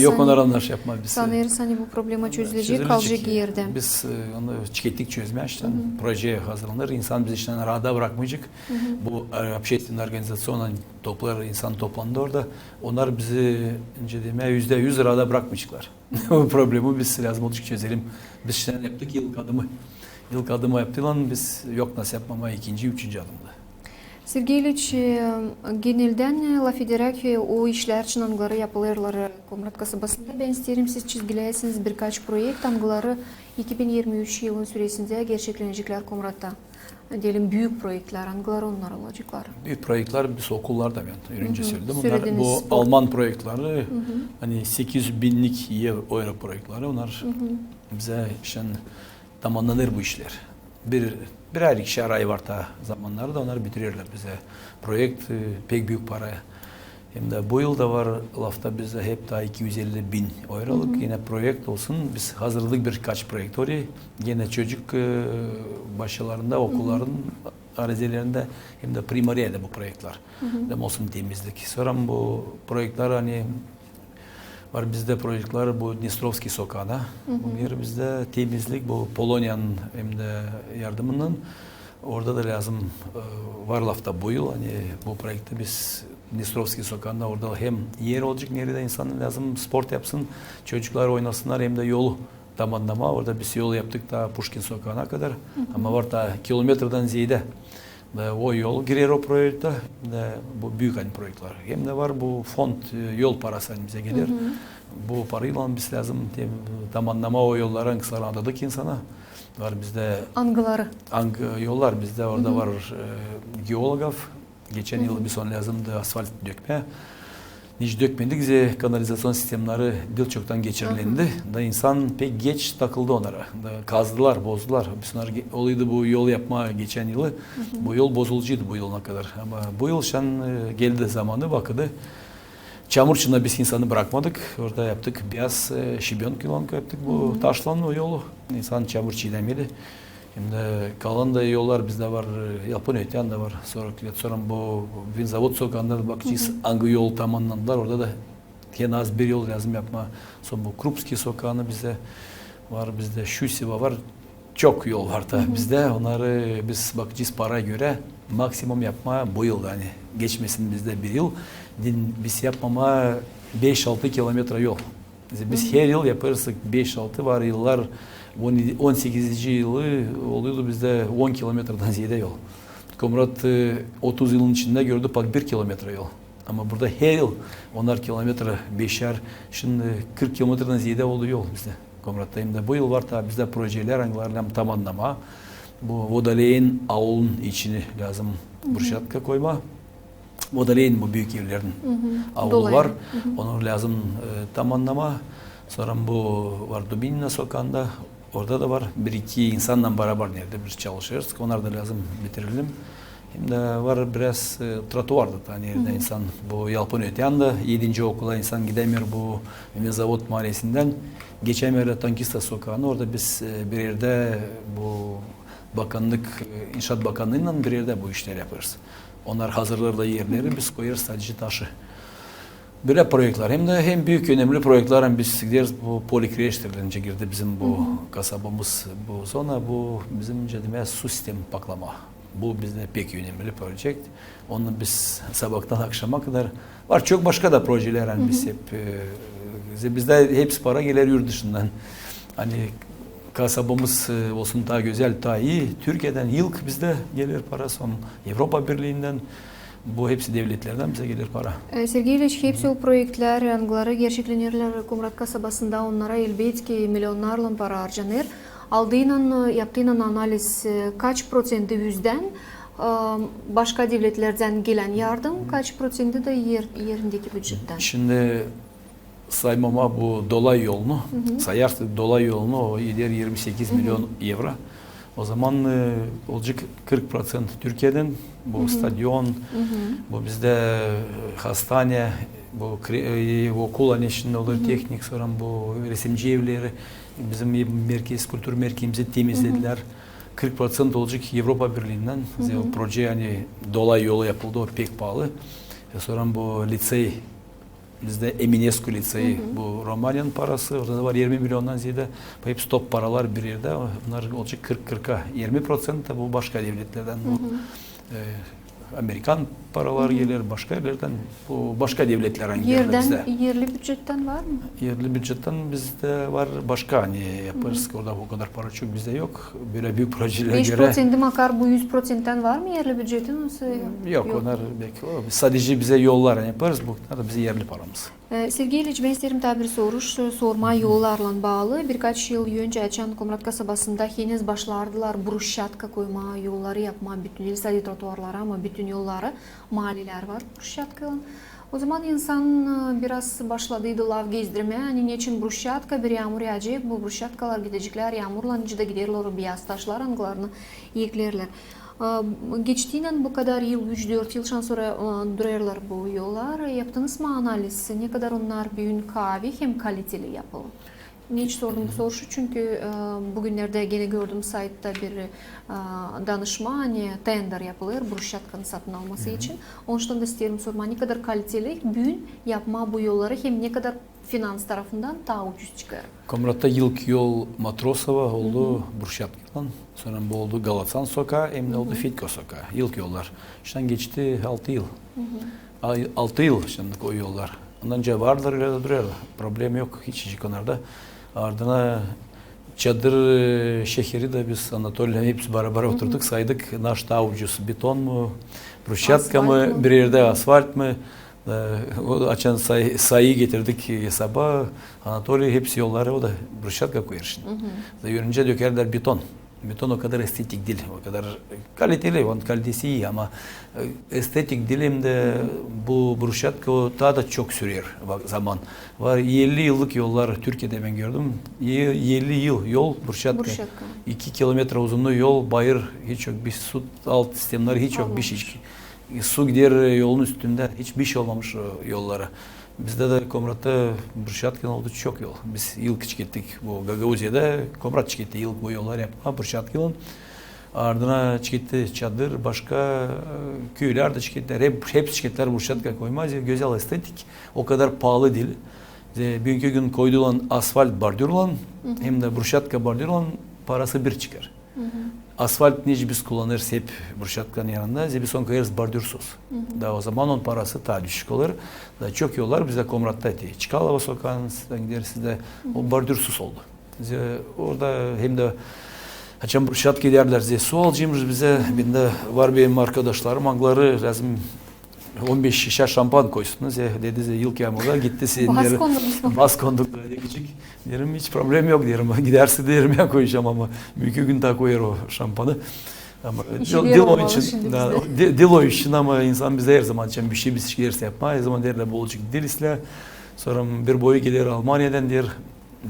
Yok onlar anlaş yapma biz. Sanırız hani bu problema çözülecek kalacak yerde. Biz onu tükettik çözmeye işte projeye hazırlanır. İnsan bizi işten arada bırakmayacak. Bu общественный organizasyonla insan toplandı orada. Onlar bizi önce demeye %100 arada bırakmayacaklar. O problemi biz lazım olacak çözelim. Biz işten yaptık ilk adımı. İlk adımı yaptılar biz yok nasıl yapmama ikinci, üçüncü adımda. Sergey İlyich, genelden laf ederek o işler için anıları yapılırlar Kumrat kasabasında. Ben isterim siz çizgileyesiniz birkaç projekt anıları 2023 yılın süresinde gerçeklenecekler Kumrat'ta. Diyelim büyük projeler, anıları onlar olacaklar. Büyük projeler biz okullarda ben önce söyledim. Bunlar, bu spor. Alman projeleri hani 800 binlik euro projeleri onlar bize işin tamamlanır bu işler. Birer ikişer ay var da zamanlarda onlar bitiriyorlar bize. Projekt pek büyük para. Hem de bu yıl da var lafta bize hep daha 250 bin euroluk yine projekt olsun. Biz hazırladık birkaç projekt oraya. Yine çocuk başlarında okulların arazilerinde hem de primariyede bu projektler. Hem olsun temizlik. Sonra bu projektler hani var bizde projeler bu Dnistrovski sokağında. Bu yer bizde temizlik bu Polonya'nın hem de yardımının orada da lazım var lafta bu yıl hani bu projekte biz Dnistrovski sokağında orada hem yer olacak nerede insan lazım spor yapsın çocuklar oynasınlar hem de yolu tamamlama orada biz yol yaptık da Pushkin sokağına kadar ama var da kilometreden ziyade o yol girer o projekte bu büyük hani projeler hem de var bu fond yol parası bize gelir bu parayla biz lazım tamamlama o yolların kısalarını adadık insana var bizde angıları yollar bizde orada var geologov geçen yıl bir son lazımdı asfalt dökme hiç dökmedik bize kanalizasyon sistemleri çoktan geçirilendi da insan pek geç takıldı onlara da kazdılar bozdular biz oluydu bu yol yapma geçen yılı bu yol bozulucuydu bu yılına kadar ama bu yıl şu an geldi zamanı bakıdı Çamurçı'nda biz insanı bırakmadık. Orada yaptık. Beyaz şibiyonk yolunu yaptık. Bu taşlanma o yolu. İnsan çamur çiğnemedi. Hem de kalan da yollar bizde var. Yapın öteyen de var. Sonra bu Vinzavod sokağında bakacağız. Hangi yol tamamlandılar. Orada da en az bir yol lazım yapma. Sonra bu Krupski sokağını bizde var. Bizde Şusiva var. Çok yol var da bizde. Onları biz bakacağız paraya göre maksimum yapma bu yıl yani geçmesin bizde bir yıl. Biz yapmama 5-6 kilometre yol. Biz her yıl yaparız 5-6 var yıllar 18. yılı oluyordu bizde 10 kilometreden ziyade yol. Kumrat 30 yılın içinde gördü bak 1 kilometre yol. Ama burada her yıl 10'ar kilometre 5'er şimdi 40 kilometreden ziyade oluyor yol bizde. Komrat'ta hem de bu yıl var tabi bizde projeler anılarla tamamlama. Bu Vodaleyin avulun içini lazım Brushatka koyma. Vodaleyin bu büyük evlerin avlu var. Onu lazım tamamlama. Sonra bu var Dubinna sokağında. Orada da var. Bir iki insanla beraber nerede biz çalışırız. Onlar da lazım bitirelim. Hem de var biraz trotuarda tane yerde insan bu Yalpın Öteyan'da 7. okula insan gidemiyor bu Zavod mahallesinden. Geçemiyor Tankista sokağına. Orada biz bir yerde bu bakanlık, İnşaat Bakanlığı'ndan bir yerde bu işleri yaparız. Onlar hazırlar da yerleri biz koyarız sadece taşı. Böyle projeler hem büyük önemli projeler hem biz gideriz bu polikreştirlerince girdi bizim bu kasabamız bu sonra bu bizim cedime su sistemi paklama. Bu bizde pek önemli proje. Onu biz sabahtan akşama kadar var çok başka da projeler yani biz hep bizde hepsi para gelir yurt dışından. Hani kasabamız olsun daha güzel, daha iyi. Türkiye'den yıllık bizde gelir para son Avrupa Birliği'nden. Bu hepsi devletlerden bize gelir para. Sergey İlyich, hepsi o projeler, yangıları gerçeklenirler Kumrat kasabasında onlara elbette milyonlarla para harcanır. Aldığın, yaptığın analiz kaç prosenti yüzden başka devletlerden gelen yardım, kaç prosenti de yerindeki bütçeden? Şimdi saymama bu dolay yolunu, sayarsak dolay yolunu o gider 28 milyon euro. O zaman olacak 40% Türkiye'den bu stadyon, bu bizde hastane, bu okul anneşinde olur teknik sonra bu resimci evleri, bizim merkez, kültür merkezimizi temizlediler. 40% olacak Avrupa Birliği'nden. O proje yani dolay yolu yapıldı, o pek pahalı. Sonra bu lisey, bizde Eminescu Liseyi, bu Romanya'nın parası, orada da var 20 milyondan ziyade. Bu hepsi top paralar bir yerde. Bunlar olacak 40-40'a. 20% da bu başka devletlerden. Bu Amerikan paralar gelir, başka yerlerden, bu başka devletlerden gelir bizde. Yerli bütçetten var mı? Yerli bütçetten bizde var başka hani yaparız ki orada o kadar para çok bizde yok. Böyle büyük projelere göre. 5% makar bu 100%'ten var mı yerli bütçetin? Yok. Onlar belki sadece bize yollar yaparız. Bunlar da bize yerli paramız. Sergey İlyich, ben isterim tabi sorma yollarla bağlı. Birkaç yıl önce Açan Kumrat kasabasında henüz başlardılar brushatka koyma, yolları yapma, bütün il sadece trotuarları ama bütün yolları mahalleler var brushatkalan. O zaman insan biraz başladıydı lav gezdirmeye. Hani niçin brushatka bir yağmur yağacak, bu brushatkalar gidecekler, yağmurla da giderler, beyaz taşlar anglarını yeklerler. Geçtiğinden bu kadar yıl, 3-4 yıl sonra durarlar bu yollar. Yaptınız mı analiz? Ne kadar onlar büyün kavi hem kaliteli yapılır? Niçin sordum bu soru? Çünkü bugünlerde gene gördüm saytta bir danışma, hani tender yapılır brushatkanın satın alması için. Onun için de isterim sorma, ne kadar kaliteli büyün yapma bu yolları hem ne kadar finans tarafından daha ucuz çıkar? Komrat'ta yılk yol Matrosova oldu Brushatka'dan. Sonra bu oldu Galatsan sokağı, hem de oldu Fitko sokağı. Yılk yollar. İşten geçti 6 yıl. 6 yıl şimdi o yollar. Ondan önce varlar öyle de duruyorlar. Problem yok hiç onlarda. Ardına çadır şehri de biz Anatolia'yla hepsi beraber oturduk saydık. Naş daha ucuz beton mu, brushatka mı, bir yerde asfalt mı? O açan sayıyı getirdik hesaba. Anatolia hepsi yolları o da brushatka koyar şimdi. Yörünce dökerler beton. Beton o kadar estetik değil, o kadar kaliteli, onun kalitesi iyi ama estetik dilimde bu brushatka daha da çok sürüyor zaman. Var 50 yıllık yollar Türkiye'de ben gördüm. 50 yıl yol brushatka. 2 kilometre uzunluğu yol, bayır hiç yok, bir su alt sistemleri hiç yok, bir şey. Su gider yolun üstünde, hiçbir şey olmamış o yollara. Bizde de Komrat'ta Brushatka'nın oldu çok yol. Biz yılk gittik bu Gagauzya'da, Komrat çıktı yılk bu yollar yapma Brushatka'nın. Ardına çıktı çadır, başka köyler de çıktılar. Hep çıktılar Brushatka koymaz. Güzel estetik, o kadar pahalı değil. Bugünkü gün koyduğun asfalt bordür olan hem de Brushatka bordür olan parası bir çıkar. Asfalt nice biz kullanırız hep Brushatka'nın yanında. Biz son koyarız bordürsüz. Da o zaman onun parası daha düşük olur. Da çok yollar bize Komrat'ta etti. Çikalova sokağından gideriz de o bordürsüz oldu. Orada hem de açan Brushatka derler. Su alacağımız bize. Ben de var benim arkadaşlarım angları lazım 15 şişe şampuan koysunuz. Dedi yıl yağmurda gitti sizin Bas derim. kondunuz mu? Bas konduk dedi küçük. Derim hiç problem yok derim. Giderse derim ya koyacağım ama mümkün gün daha koyar o şampuanı. Ama dil o için, dil o için ama insan bize her zaman için bir şey gelirse yapma. Her zaman derler bu olacak dil isle. Sonra bir boyu gelir Almanya'dan der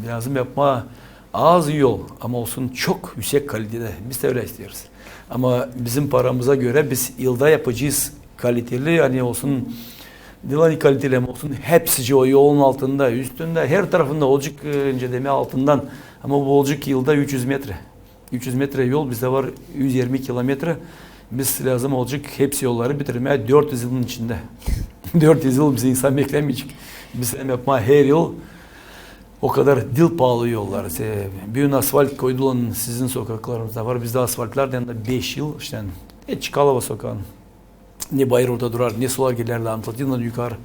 lazım yapma. Az yol ama olsun çok yüksek kalitede. Biz de öyle istiyoruz. Ama bizim paramıza göre biz yılda yapacağız kaliteli yani olsun Dilani kaliteli olsun hepsi o yolun altında, üstünde, her tarafında olacak incedeme altından. Ama bu olacak yılda 300 metre. 300 metre yol bizde var 120 kilometre. Biz lazım olacak hepsi yolları bitirmeye 400 yılın içinde. 400 yıl bize insan beklemeyecek. Biz hem yapma her yıl o kadar dil pahalı yollar. Bir asfalt koydulan sizin sokaklarınızda var. Bizde asfaltlardan da 5 yıl işte Çikalova sokağın. Ne bayır orada durar, ne sular gelirler Antalya'dan yukarı.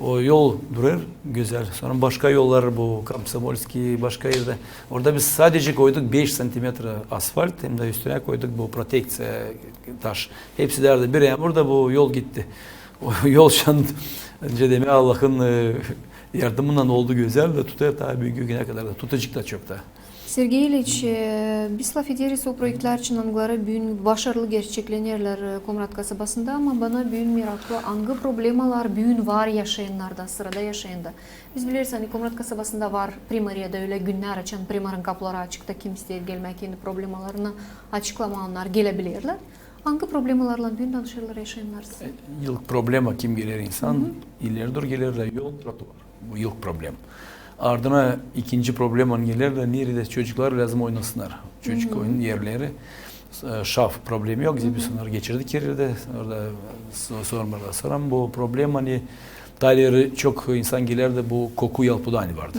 O yol durar, güzel. Sonra başka yollar bu Komsomolski, başka yerde. Orada biz sadece koyduk 5 santimetre asfalt, hem de üstüne koyduk bu proteksiya taş. Hepsi derdi bir yağmurda bu yol gitti. O yol şu an önce demeye Allah'ın yardımından oldu güzel de tutar tabii büyük güne kadar da tutacak da çok da. Sergey Iliç, Bislav Federisi o projeler için angıları büyün başarılı gerçeklenirler Komrat kasabasında ama bana büyün meraklı angı problemalar büyün var yaşayanlarda, sırada yaşayanda. Biz biliriz hani Komrat kasabasında var primariyada öyle günler açan primarın kapıları açıkta kim ister gelmek kendi problemalarını açıklamayanlar gelebilirler. Hangi problemalarla büyün danışırlar yaşayanlar? Yıllık problema kim gelir insan, ileridir gelir yol trotuar. Bu yıllık problem. Ardına ikinci problem gelir de nerede çocuklar lazım oynasınlar. Çocuk oyun yerleri. Şaf problemi yok. Biz onları geçirdik yerde. Orada sormalar. Sonra bu problem hani Tayyarı çok insan gelir de bu koku yalpıda hani vardı.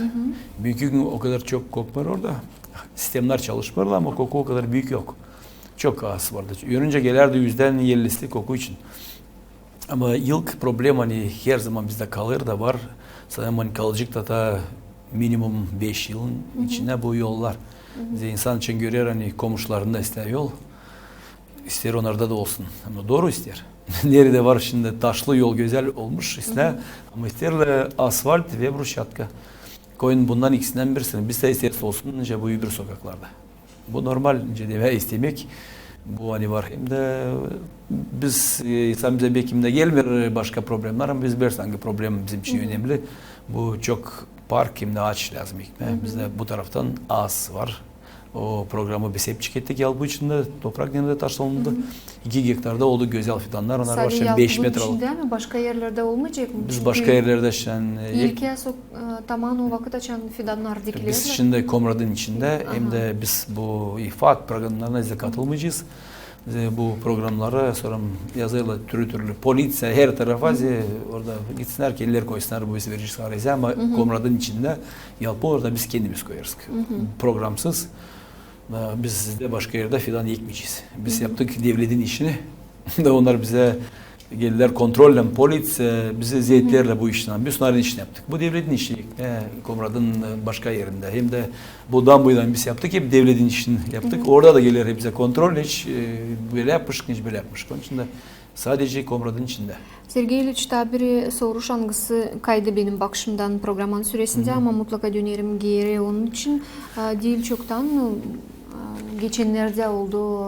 Büyük gün o kadar çok koku var orada. Sistemler çalışmıyorlar ama koku o kadar büyük yok. Çok az vardı. Yönünce gelirdi %50'si koku için. Ama ilk problem hani her zaman bizde kalır da var. Sanırım hani kalacak da minimum 5 yılın içinde bu yollar. Bize insan için görüyor hani komşularında ister yol. İster onlarda da olsun. Ama doğru ister. Nerede var şimdi taşlı yol güzel olmuş ister. Ama isterler asfalt ve brushatka. Koyun bundan ikisinden birisini. Biz de isterse olsun önce bu bir sokaklarda. Bu normal ve istemek. Bu hani var. Hem de biz insan bize bekimde gelmiyor başka problemler ama biz bir hangi problem bizim için önemli. Bu çok park hem de ağaç lazım. Bizde bu taraftan az var. O programı biz hep çıkarttık. Yalbu içinde toprak yanında taşlandı. 2 hektarda oldu güzel fidanlar. Onlar var şimdi 5 metre oldu. Sadece mi? Başka yerlerde olmayacak mı? Biz başka yerlerde İlke tamam o vakit açan fidanlar dikilir. Biz şimdi Komrad'ın içinde hem de biz bu ifade programlarına bize katılmayacağız. Bu programlara sonra yazarlar türlü politsiya her tarafa orada gitsinler kendileri koysunlar bu bizi vereceğiz arayacağız ama Komrad'ın içinde yalpı orada biz kendimiz koyarız. Programsız biz de başka yerde fidan ekmeyeceğiz. Biz yaptık devletin işini da onlar bize geldiler kontrolle polis bize zeytlerle bu işten biz onların işini yaptık. Bu devletin işi Komrad'ın başka yerinde hem de buradan biz yaptık hep devletin işini yaptık. Orada da gelir bize kontrol hiç böyle yapmış hiç böyle yapmış. Onun için de sadece Komrad'ın içinde. Sergey Iliç tabiri soruş angısı kaydı benim bakışımdan programın süresinde ama mutlaka dönerim geri onun için değil çoktan geçenlerde oldu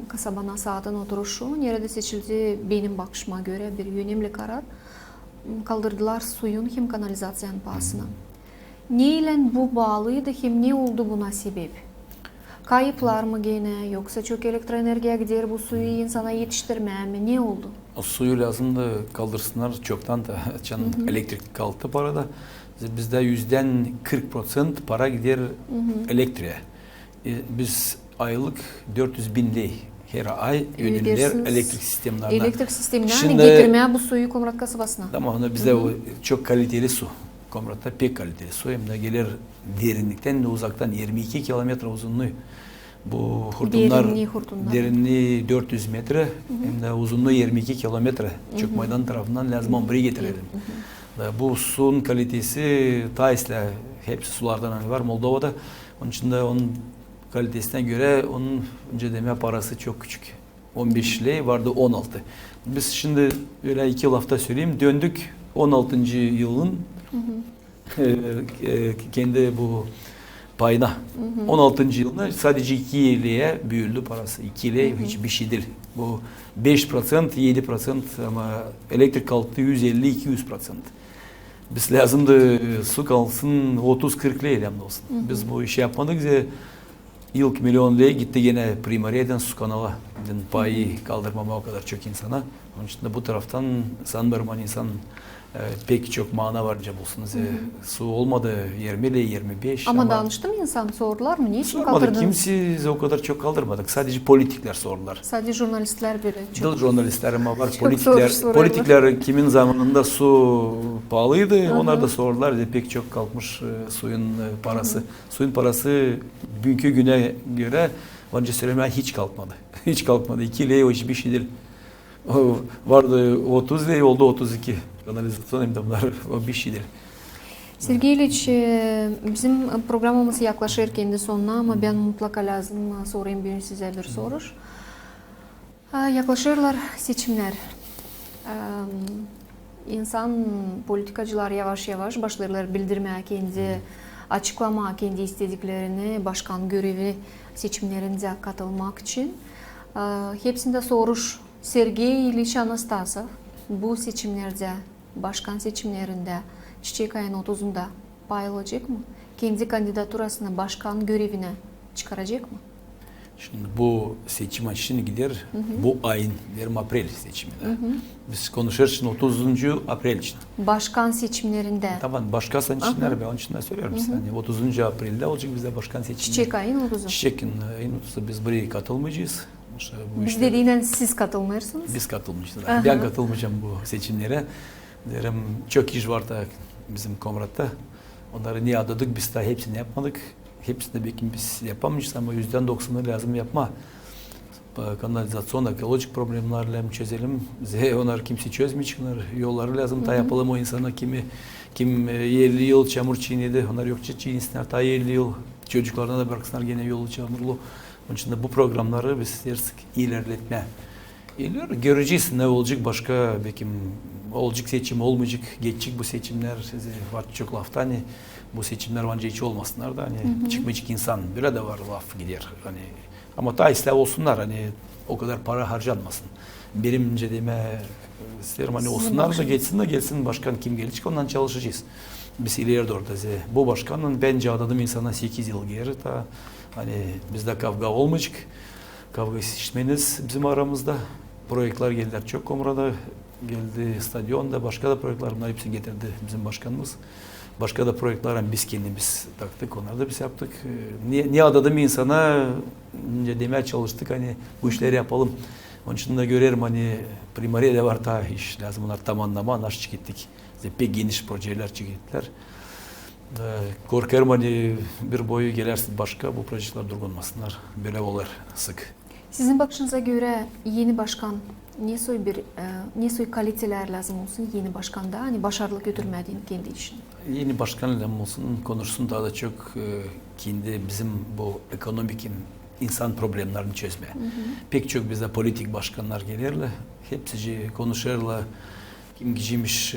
kasabana saatin oturuşu. Nerede seçildi benim bakışıma göre bir önemli karar. Kaldırdılar suyun hem kanalizasyonun pahasına. Neyle bu bağlıydı hem ne oldu buna sebep? Kayıplar mı gene yoksa çok elektroenerjiye gider bu suyu insana yetiştirmeye mi? Ne oldu? O suyu lazım da kaldırsınlar çoktan da elektrik kalktı parada. Bizde %40% para gider elektriğe. Biz aylık 400.000 lei her ay ödüller elektrik sistemlerine. Elektrik sisteminden getirmeye bu suyu Komrat kasabasına. Tamam bizde o çok kaliteli su. Komrat'ta pek kaliteli su hem de gelir derinlikten de uzaktan 22 kilometre uzunluğu. Bu hortumlar derinliği 400 metre hem de uzunluğu 22 kilometre. Çökmeydan tarafından lazım buraya getirelim. Bu suyun kalitesi Tais'le hepsi sulardan var Moldova'da. Onun için de onun kalitesine göre onun önce deme parası çok küçük. 15 lei vardı 16. Biz şimdi öyle 2 hafta söyleyeyim döndük 16. yılın kendi bu payına. 16. yılında sadece 2 le'ye büyüdü parası. 2 lei hiçbir şey değil. Bu 5%, 7% ama elektrik kalktı 150-200%. Biz lazımdı su kalsın 30-40 lei olsun. Biz bu işi yapmadık. İlk milyon lei gitti gene primariyeden su kanala. Payı kaldırmama o kadar çok insana. Onun için de bu taraftan sanmıyorum insan pek çok mana varınca bulsunuz. Su olmadı 20 lei 25. Ama danıştı mı insan sordular mı? Niçin sormadık. kaldırdınız? Kimse o kadar çok kaldırmadık. Sadece politikler sordular. Sadece jurnalistler bile. Çok jurnalistler ama var. Çok soru soruyorlar. Politikler kimin zamanında su pahalıydı. Onlar da sordular. Pek çok kalkmış suyun parası. Suyun parası bugünkü güne göre bence söylemeye hiç kalkmadı. Hiç kalkmadı. 2 lei o hiçbir şey değil. O vardı 30 lei oldu 32. Kanalizasyon hem de bunlar o bir şey değil. Sergey İliç, bizim programımız yaklaşır kendi sonuna ama ben mutlaka lazım sorayım bir size bir soru. Yaklaşırlar seçimler. İnsan politikacılar yavaş yavaş başlarlar bildirmeye kendi açıklama kendi istediklerini başkan görevi seçimlerinde katılmak için. Hepsinde soruş Sergey İliç Anastasov bu seçimlerde başkan seçimlerinde Çiçek ayın 30'unda pay alacak mı? Kendi kandidaturasını başkan görevine çıkaracak mı? Şimdi bu seçim için gider. Bu ayın 20 April seçiminde. Biz konuşuruz şimdi 30. April için. Başkan seçimlerinde. Tamam başka seçimler ben onun için de söylüyorum size. Yani 30. April'de olacak bizde başkan seçimleri. Çiçek ayın 30'u. Çiçek'in ayın 30'u biz buraya katılmayacağız. Biz dediğinden siz katılmıyorsunuz. Biz katılmayacağız. Ben katılmayacağım bu seçimlere. Derim çok iş var da bizim Komrat'ta. Onları niye adadık biz daha hepsini yapmadık. Hepsini belki biz yapamayız ama %90'ı lazım yapma. Kanalizasyon, ekolojik problemlerle çözelim. Onlar kimse çözmeyecek. Yolları lazım da yapalım o insana kim 50 yıl çamur çiğnedi. Onlar yok çiğnesinler daha 50 yıl. Çocuklarına da bıraksınlar gene yolu çamurlu. Onun için de bu programları biz istersek ilerletme. Göreceğiz ne olacak başka belki olacak seçim olmayacak geçecek bu seçimler var çok lafta hani bu seçimler bence hiç olmasınlar da hani çıkmayacak insan bire de var laf gider hani ama daha ıslah olsunlar hani o kadar para harcanmasın. Benimce deme isterim hani olsunlar da geçsin de gelsin başkan kim gelecek ondan çalışacağız. Biz ileride orada bu başkanın bence adadım insana 8 yıl geri ta hani bizde kavga olmayacak. Kavga istişmeniz bizim aramızda. Projeler geldiler çok Komra'da. Geldi stadyonda. Başka da projeler bunlar hepsini getirdi bizim başkanımız. Başka da projeler biz kendimiz taktık. Onları da biz yaptık. Niye adadım insana demeye çalıştık hani bu işleri yapalım. Onun için de görerim hani primariye de var daha iş lazım. Bunlar tamamlama anlaştık gittik. Pek geniş projeler çıktılar. Korkarım hani bir boyu gelirsin başka bu projeler durgunmasınlar. Böyle olur sık. Sizin bakışınıza göre yeni başkan ne soy kaliteler lazım olsun yeni başkanda hani başarılı götürmediğin kendi için? Yeni başkan lazım olsun konuşsun daha da çok kendi bizim bu ekonomik insan problemlerini çözmeye. Pek çok bize politik başkanlar gelirler. Hepsi konuşurlar. Kim gidecekmiş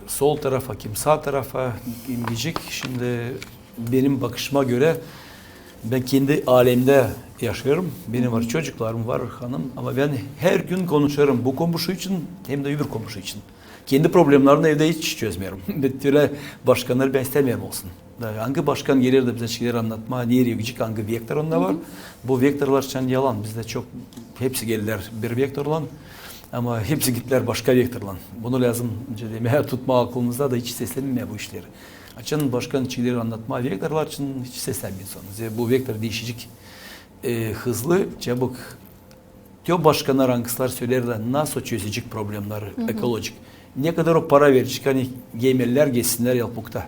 sol tarafa, kim sağ tarafa, kim gidecek. Şimdi benim bakışıma göre ben kendi alemde yaşıyorum. Benim var çocuklarım var hanım ama ben her gün konuşuyorum bu komşu için hem de öbür komşu için. Kendi problemlerini evde hiç çözmüyorum. Böyle başkanları ben istemiyorum olsun. Hangi başkan gelir de bize şeyler anlatma, nereye gidecek, hangi vektör onda var. Bu vektörler için yalan. Bizde çok hepsi gelirler bir vektör olan. Ama hepsi gittiler başka vektörle. Bunu lazım demeye tutma aklımızda da hiç seslenmiyor bu işleri. Açın başkan şeyleri anlatma vektörler için hiç seslenmiyorsunuz. Bu vektör değişecek hızlı, çabuk. Diyor başkanlar hangisiler söylerler nasıl çözecek problemler ekolojik. Ne kadar o para verecek hani gemeller geçsinler yapmakta.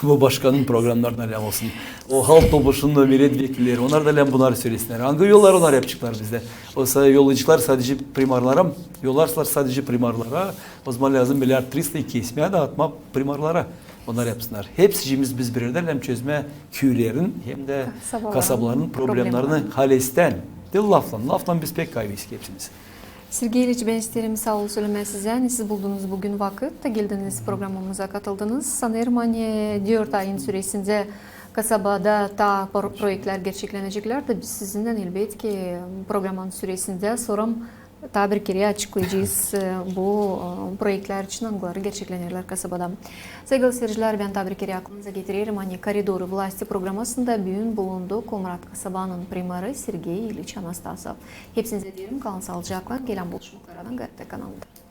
Bu başkanın programlarına lan olsun. O halk topluluğunun milletvekilleri onlar da lan bunları söylesinler. Hangi yollar onlar yapacaklar bizde? O yolcular sadece primarlara, yollarlar sadece primarlara. O zaman lazım milyar 302 ismiye dağıtma primarlara. Onlar yapsınlar. Hepsimiz biz birer hem çözme köylerin hem de kasabaların problemlerini hallesten Laflan biz pek kaybıyız hepsiniz. Sергey Iliç, ben isterim sağ ol söyleme size. Siz buldunuz bugün vakit, geldiniz programımıza katıldınız. Sanırım 4 ayın süresinde kasabada ta projeler gerçekleşecekler de biz sizinden elbette ki programın süresinde sorum ta bir kere açıklayacağız bu projeler için hangileri gerçeklenirler kasabada. Sevgili seyirciler, ben ta bir kere aklınıza getiririm. Koridoru Vlasti programmasında bugün bulundu Komrat kasabanın primarı Sergey Iliç Anastasov. Hepsinize diyelim, kalın sağlıcakla, gelen buluşmalardan GRT kanalında.